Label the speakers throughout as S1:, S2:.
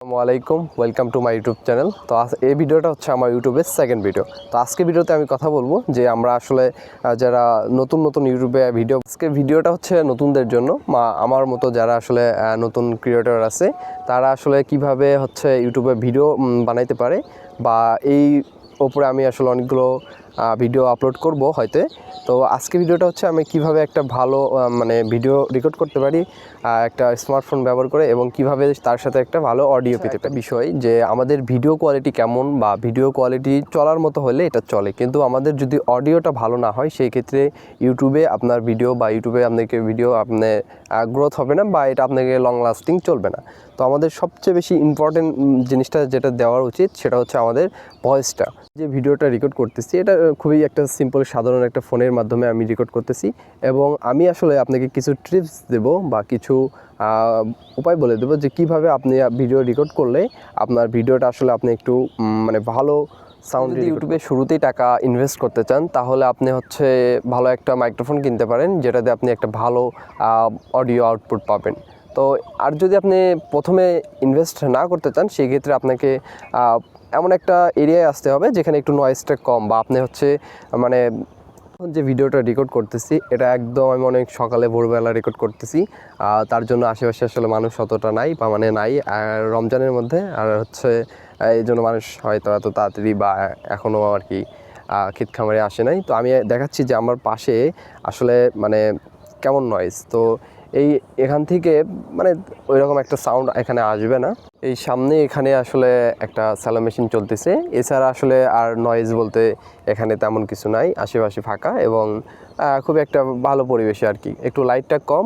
S1: আসসালামু আলাইকুম, welcome to my YouTube channel. তো এই ভিডিওটা হচ্ছে আমার ইউটিউবের সেকেন্ড ভিডিও। তো আজকে ভিডিওতে আমি কথা বলবো যে আমরা আসলে যারা নতুন ইউটিউবে আজকে ভিডিওটা হচ্ছে নতুনদের জন্য, আমার মতো যারা আসলে নতুন ক্রিয়েটর আছে তারা আসলে কিভাবে হচ্ছে ইউটিউবে ভিডিও বানাইতে পারে, বা এই ওপরে আমি আসলে অনেকগুলো ভিডিও আপলোড করব হয়তো। তো আজকে ভিডিওটা হচ্ছে আমি কিভাবে একটা ভালো ভিডিও রেকর্ড করতে পারি একটা স্মার্টফোন ব্যবহার করে, এবং কিভাবে তার সাথে একটা ভালো অডিও পেতে পারি। বিষয় যে আমাদের ভিডিও কোয়ালিটি কেমন, বা ভিডিও কোয়ালিটি চলার মতো হলে এটা চলে, কিন্তু আমাদের যদি অডিওটা ভালো না হয় সেই ক্ষেত্রে ইউটিউবে আপনার ভিডিও বা ইউটিউবে আপনাকে ভিডিও আপনার গ্রোথ হবে না, বা এটা আপনাকে লং লাস্টিং চলবে না। তো আমাদের সবচেয়ে বেশি ইম্পর্টেন্ট জিনিসটা যেটা দেওয়ার উচিত সেটা হচ্ছে আমাদের ভয়েসটা। যে ভিডিওটা রেকর্ড করতেছি এটা খুবই একটা সিম্পল সাধারণ একটা ফোনের মাধ্যমে আমি রেকর্ড করতেছি, এবং আমি আসলে আপনাকে কিছু টিপস দেব বা কিছু উপায় বলে দেবো যে কিভাবে আপনি ভিডিও রেকর্ড করলে আপনার ভিডিওটা আসলে আপনি একটু ভালো সাউন্ড। ইউটিউবে শুরুতেই টাকা ইনভেস্ট করতে চান তাহলে আপনি হচ্ছে ভালো একটা মাইক্রোফোন কিনতে পারেন, যেটাতে আপনি একটা ভালো অডিও আউটপুট পাবেন। তো আর যদি আপনি প্রথমে ইনভেস্ট না করতে চান সেই ক্ষেত্রে আপনাকে এমন একটা এরিয়ায় আসতে হবে যেখানে একটু নয়েজটা কম, বা আপনি হচ্ছে যে ভিডিওটা রেকর্ড করতেছি এটা একদম আমি অনেক সকালে ভোরবেলা রেকর্ড করতেছি, তার জন্য আশেপাশে আসলে মানুষ অতটা নাই, বা নাই রমজানের মধ্যে, আর হচ্ছে এই জন্য মানুষ হয়তো এত তাড়াতাড়ি বা এখনও আর কি ক্ষেত খামারে আসে নাই। তো আমি দেখাচ্ছি যে আমার পাশে আসলে কেমন নয়েজ। তো এখান থেকে ওইরকম একটা সাউন্ড এখানে আসবে না। এই সামনে এখানে আসলে একটা স্যালো মেশিন চলতেছে, এছাড়া আসলে আর নয়েজ বলতে এখানে তেমন কিছু নাই, আশেপাশে ফাঁকা এবং খুব একটা ভালো পরিবেশে আর কি। একটু লাইটটা কম,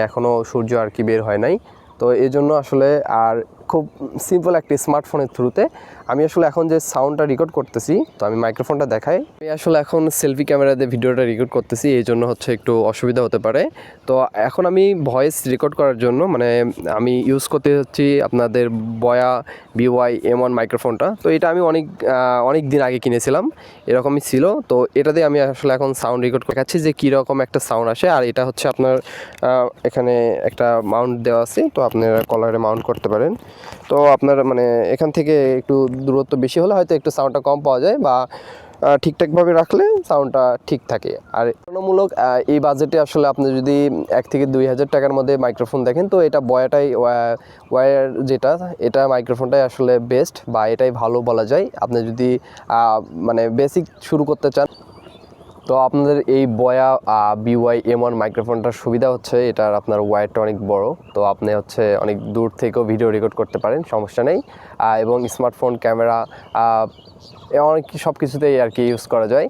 S1: এখনও সূর্য আর কি বের হয় নাই, তো এই জন্য আসলে আর খুব সিম্পল একটি স্মার্টফোনের থ্রুতে আমি আসলে এখন যে সাউন্ডটা রেকর্ড করতেছি, তো আমি মাইক্রোফোনটা দেখাই। আমি আসলে এখন সেলফি ক্যামেরাতে ভিডিওটা রেকর্ড করতেছি, এই জন্য হচ্ছে একটু অসুবিধা হতে পারে। তো এখন আমি ভয়েস রেকর্ড করার জন্য আমি ইউজ করতে হচ্ছি আপনাদের বয়া BY-M1 মাইক্রোফোনটা। তো এটা আমি অনেক দিন আগে কিনেছিলাম, এরকমই ছিল। তো এটাতে আমি আসলে এখন সাউন্ড রেকর্ড দেখাচ্ছি যে কীরকম একটা সাউন্ড আসে। আর এটা হচ্ছে আপনার এখানে একটা মাউন্ট দেওয়া আছে, তো আপনারা কলারে মাউন্ট করতে পারেন। তো আপনার এখান থেকে একটু দূরত্ব বেশি হলে হয়তো একটু সাউন্ডটা কম পাওয়া যায়, বা ঠিকঠাকভাবে রাখলে সাউন্ডটা ঠিক থাকে। আর তুলনামূলক এই বাজেটে আসলে আপনি যদি 1 থেকে 2 হাজার টাকার মধ্যে মাইক্রোফোন দেখেন, তো এটা ওয়্যার যেটা এটা মাইক্রোফোনটাই আসলে বেস্ট, বা এটাই ভালো বলা যায় আপনি যদি বেসিক শুরু করতে চান। তো আপনাদের এই বয়া BY-M1 মাইক্রোফোনটার সুবিধা হচ্ছে এটার আপনার ওয়্যারটা অনেক বড়, তো আপনি হচ্ছে অনেক দূর থেকেও ভিডিও রেকর্ড করতে পারেন, সমস্যা নেই। এবং স্মার্টফোন ক্যামেরা অনেক সব কিছুতেই আর কি ইউজ করা যায়।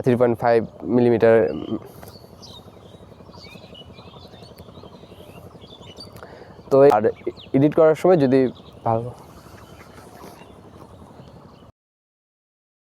S1: 3.5 মিলিমিটার। তো আর এডিট করার সময় যদি ভালো